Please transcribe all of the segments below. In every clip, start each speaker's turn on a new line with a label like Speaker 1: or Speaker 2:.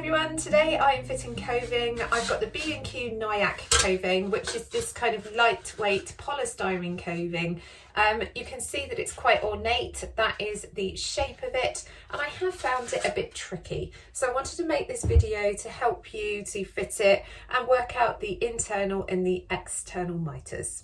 Speaker 1: everyone, today I'm fitting coving. I've got the B&Q Nayak Coving, which is this kind of lightweight polystyrene coving. You can see that it's quite ornate, that is the shape of it, and I have found it a bit tricky. So I wanted to make this video to help you to fit it and work out the internal and the external miters.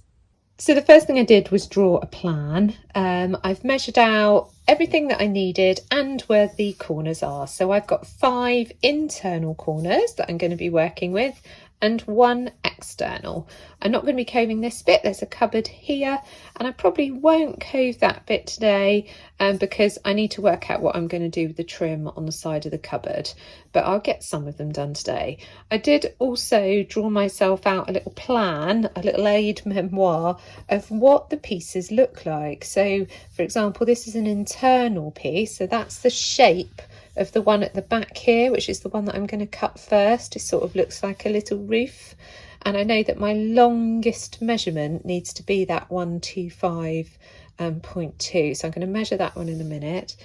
Speaker 1: So the first thing I did was draw a plan. I've measured out everything that I needed and where the corners are. So I've got 5 internal corners that I'm going to be working with and 1 external. I'm not going to be coving this bit, there's a cupboard here, and I probably won't cove that bit today because I need to work out what I'm going to do with the trim on the side of the cupboard, but I'll get some of them done today. I did also draw myself out a little plan, a little aid memoir of what the pieces look like. So for example, this is an internal piece, so that's the shape of the one at the back here, which is the one that I'm going to cut first. It sort of looks like a little roof, and I know that my longest measurement needs to be that 125.2, so I'm going to measure that one in a minute.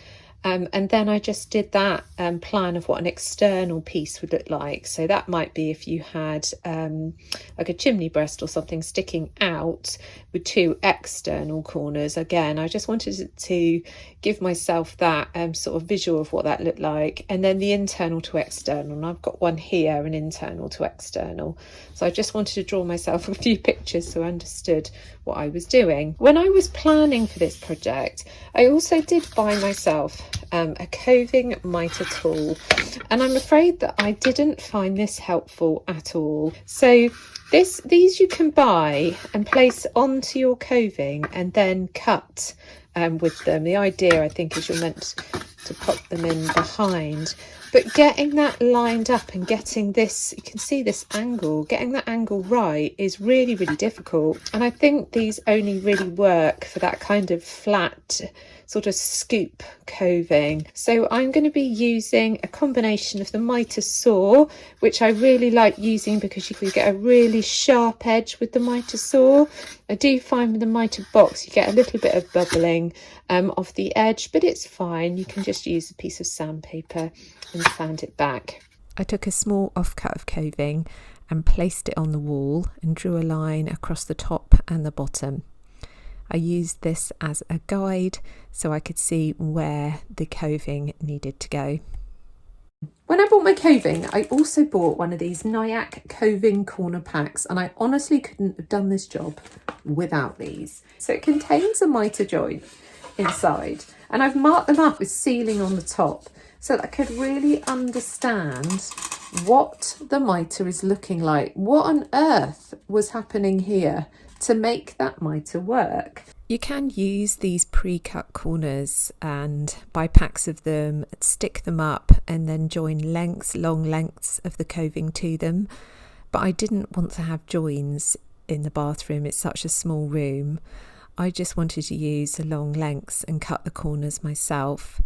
Speaker 1: And then I just did that plan of what an external piece would look like. So that might be if you had like a chimney breast or something sticking out with 2 external corners. Again, I just wanted to give myself that sort of visual of what that looked like. And then the internal to external, and I've got one here, an internal to external. So I just wanted to draw myself a few pictures so I understood what I was doing. When I was planning for this project, I also did buy myself a coving miter tool, and I'm afraid that I didn't find this helpful at all. So these you can buy and place onto your coving and then cut with them. The idea, I think, is you're meant to pop them in behind, but getting that lined up and getting this, you can see this angle, getting that angle right is really difficult. And I think these only really work for that kind of flat sort of scoop coving. So I'm going to be using a combination of the miter saw, which I really like using because you can get a really sharp edge with the miter saw. I do find with the miter box you get a little bit of bubbling off the edge, but it's fine. You can just use a piece of sandpaper and sand it back. I took a small offcut of coving and placed it on the wall and drew a line across the top and the bottom. I used this as a guide so I could see where the coving needed to go. When I bought my coving, I also bought one of these Nayak Coving corner packs, and I honestly couldn't have done this job without these. So it contains a miter joint inside, and I've marked them up with sealing on the top so that I could really understand what the miter is looking like. What on earth was happening here to make that miter work? You can use these pre-cut corners and buy packs of them, stick them up and then join long lengths of the coving to them. But I didn't want to have joins in the bathroom, it's such a small room. I just wanted to use the long lengths and cut the corners myself.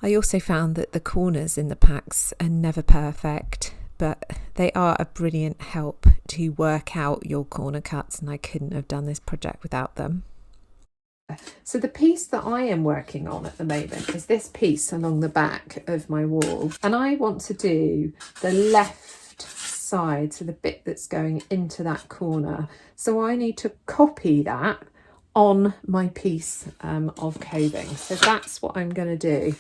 Speaker 1: I also found that the corners in the packs are never perfect, but they are a brilliant help to work out your corner cuts, and I couldn't have done this project without them. So the piece that I am working on at the moment is this piece along the back of my wall, and I want to do the left side, so the bit that's going into that corner. So I need to copy that on my piece of coving. So that's what I'm going to do.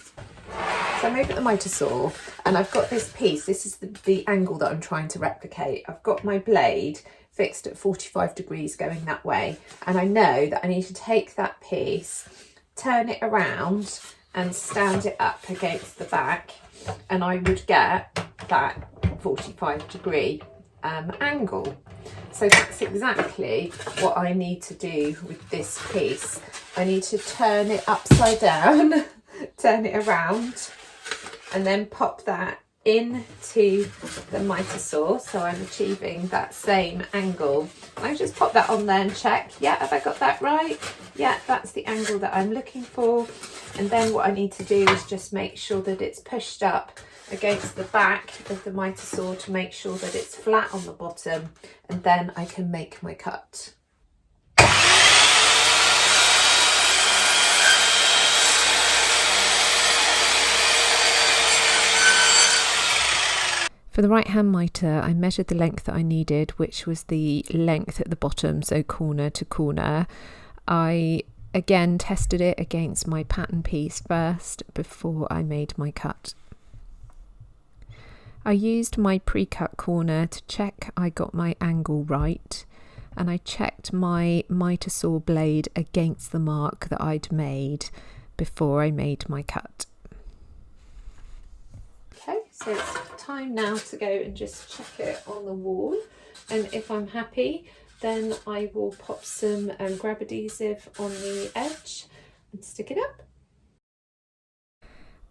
Speaker 1: So I'm over at the miter saw and I've got this piece. This is the angle that I'm trying to replicate. I've got my blade fixed at 45 degrees going that way, and I know that I need to take that piece, turn it around and stand it up against the back, and I would get that 45 degree angle. So that's exactly what I need to do with this piece. I need to turn it upside down, turn it around, and then pop that into the miter saw, so I'm achieving that same angle. I just pop that on there and check, yeah, have I got that right? Yeah, that's the angle that I'm looking for. And then what I need to do is just make sure that it's pushed up against the back of the miter saw to make sure that it's flat on the bottom, and then I can make my cut. For the right hand mitre, I measured the length that I needed, which was the length at the bottom, so corner to corner. I again tested it against my pattern piece first before I made my cut. I used my pre-cut corner to check I got my angle right, and I checked my mitre saw blade against the mark that I'd made before I made my cut. Okay, so it's time now to go and just check it on the wall, and if I'm happy, then I will pop some grab adhesive on the edge and stick it up.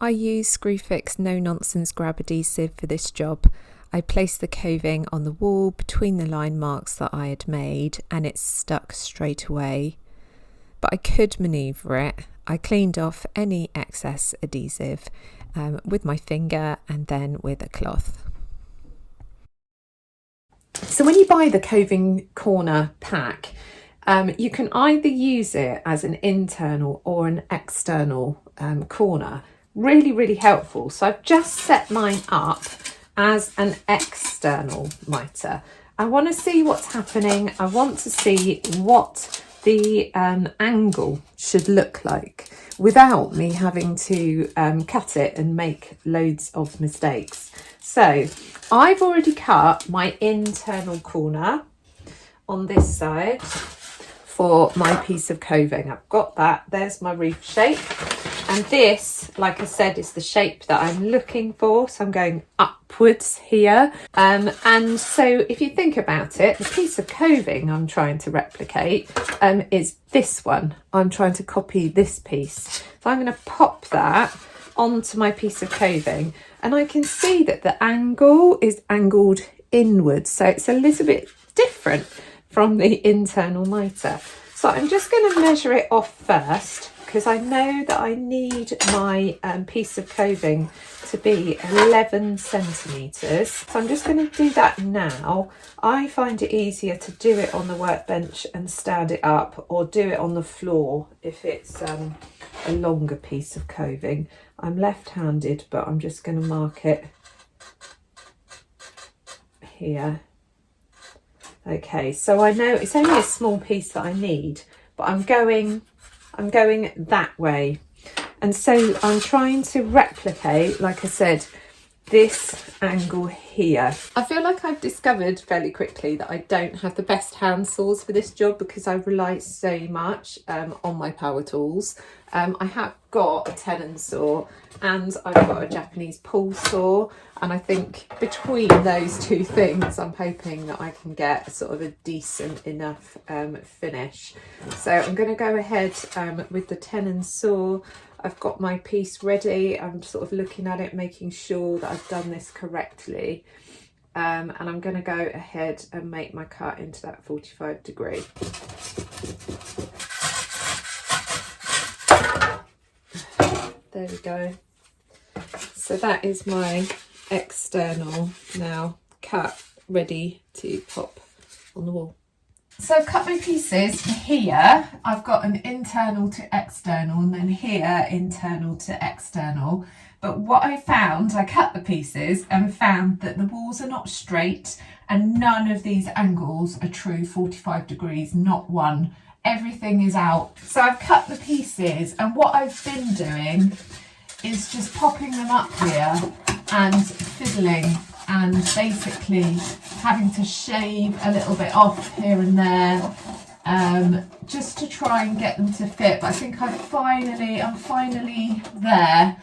Speaker 1: I use Screwfix no nonsense grab adhesive for this job. I placed the coving on the wall between the line marks that I had made, and it stuck straight away. But I could manoeuvre it. I cleaned off any excess adhesive with my finger and then with a cloth. So when you buy the Coving corner pack, you can either use it as an internal or an external corner. Really helpful. So I've just set mine up as an external mitre. I want to see what's happening. I want to see what the angle should look like without me having to cut it and make loads of mistakes. So I've already cut my internal corner on this side for my piece of coving. I've got that. There's my reef shape. And this, like I said, is the shape that I'm looking for. So I'm going upwards here. And so if you think about it, the piece of coving I'm trying to replicate is this one. I'm trying to copy this piece. So I'm going to pop that onto my piece of coving. And I can see that the angle is angled inwards. So it's a little bit different from the internal mitre. So I'm just going to measure it off first, because I know that I need my piece of coving to be 11 centimetres. So I'm just going to do that now. I find it easier to do it on the workbench and stand it up, or do it on the floor if it's a longer piece of coving. I'm left-handed, but I'm just going to mark it here. Okay, so I know it's only a small piece that I need, but I'm going that way. And so I'm trying to replicate, like I said, this angle here. I feel like I've discovered fairly quickly that I don't have the best hand saws for this job, because I rely so much on my power tools. I have got a tenon saw and I've got a Japanese pull saw, and I think between those two things I'm hoping that I can get sort of a decent enough finish. So I'm going to go ahead with the tenon saw. I've got my piece ready. I'm sort of looking at it, making sure that I've done this correctly. And I'm going to go ahead and make my cut into that 45 degree. There we go. So that is my external now cut, ready to pop on the wall. So I've cut my pieces here. I've got an internal to external, and then here internal to external. But what I found, I cut the pieces and found that the walls are not straight, and none of these angles are true 45 degrees, not one. Everything is out. So I've cut the pieces, and what I've been doing is just popping them up here and fiddling, and basically having to shave a little bit off here and there, just to try and get them to fit. But I think I'm finally there.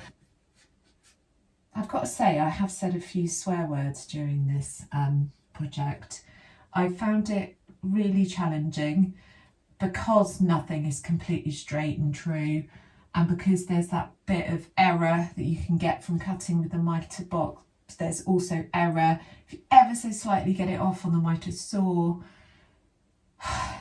Speaker 1: I've got to say, I have said a few swear words during this project. I found it really challenging because nothing is completely straight and true, and because there's that bit of error that you can get from cutting with the mitre box. There's also error if you ever so slightly get it off on the mitre saw.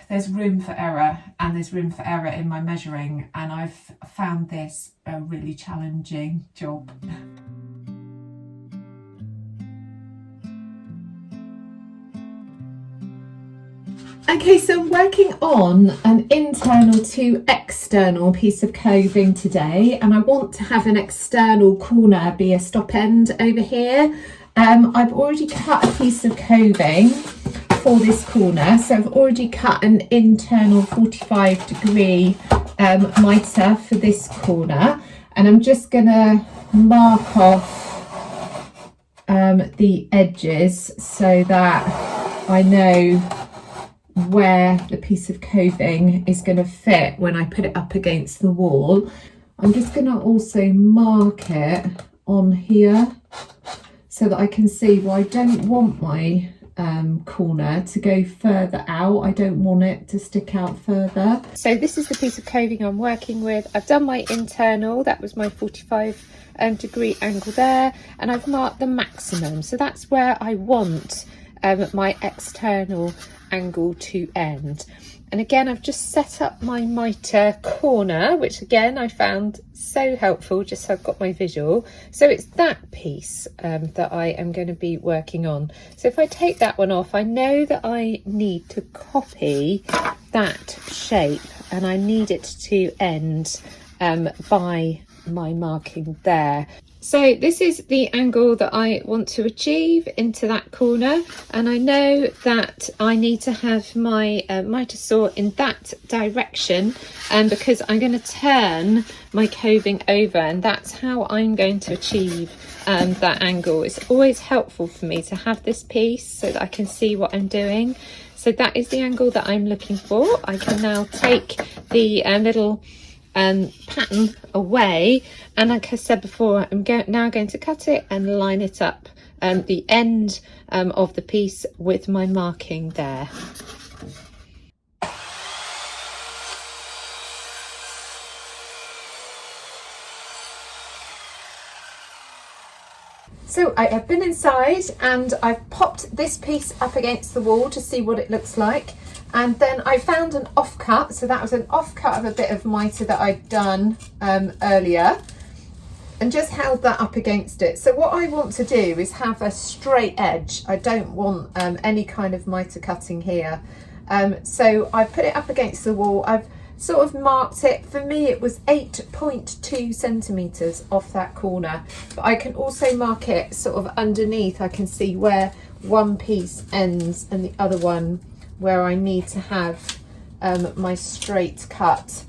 Speaker 1: There's room for error, and there's room for error in my measuring, and I've found this a really challenging job. Okay, so I'm working on an internal to external piece of coving today, and I want to have an external corner be a stop end over here. I've already cut a piece of coving for this corner, so I've already cut an internal 45-degree mitre for this corner, and I'm just going to mark off the edges so that I know where the piece of coving is going to fit when I put it up against the wall. I'm just going to also mark it on here so that I can see, well, I don't want my corner to go further out. I don't want it to stick out further. So this is the piece of coving I'm working with. I've done my internal, that was my 45-degree angle there, and I've marked the maximum. So that's where I want my external angle to end. And again, I've just set up my mitre corner, which again I found so helpful, just so I've got my visual. So it's that piece that I am going to be working on. So if I take that one off, I know that I need to copy that shape, and I need it to end by my marking there. So this is the angle that I want to achieve into that corner, and I know that I need to have my mitre saw in that direction, because I'm going to turn my coving over, and that's how I'm going to achieve that angle. It's always helpful for me to have this piece so that I can see what I'm doing. So that is the angle that I'm looking for. I can now take the little pattern away, and like I said before, I'm now going to cut it and line it up the end of the piece with my marking there. So I have been inside and I've popped this piece up against the wall to see what it looks like. And then I found an offcut, so that was an offcut of a bit of mitre that I'd done earlier, and just held that up against it. So what I want to do is have a straight edge. I don't want any kind of mitre cutting here. So I put it up against the wall. I've sort of marked it. For me, it was 8.2 centimetres off that corner. But I can also mark it sort of underneath. I can see where one piece ends and the other one where I need to have my straight cut.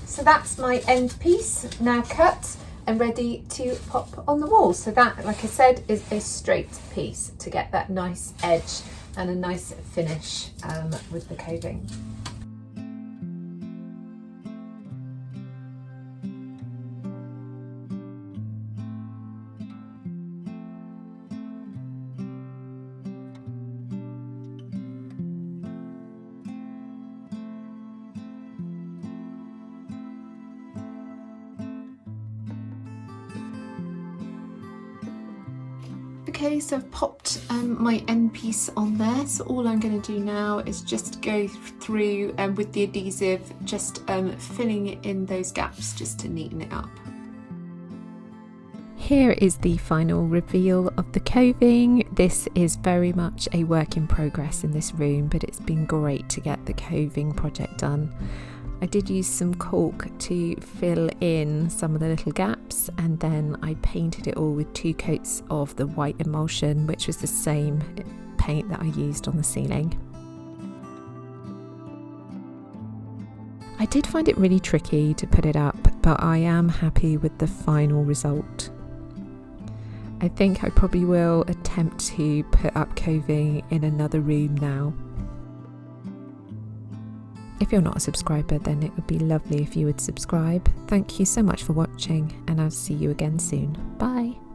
Speaker 1: So that's my end piece now cut and ready to pop on the wall. So that, like I said, is a straight piece to get that nice edge and a nice finish with the coving. Okay, so I've popped my end piece on there, so all I'm going to do now is just go through with the adhesive, just filling in those gaps just to neaten it up. Here is the final reveal of the coving. This is very much a work in progress in this room, but it's been great to get the coving project done. I did use some caulk to fill in some of the little gaps, and then I painted it all with 2 coats of the white emulsion, which was the same paint that I used on the ceiling. I did find it really tricky to put it up, but I am happy with the final result. I think I probably will attempt to put up coving in another room now. If you're not a subscriber, then it would be lovely if you would subscribe. Thank you so much for watching, and I'll see you again soon. Bye!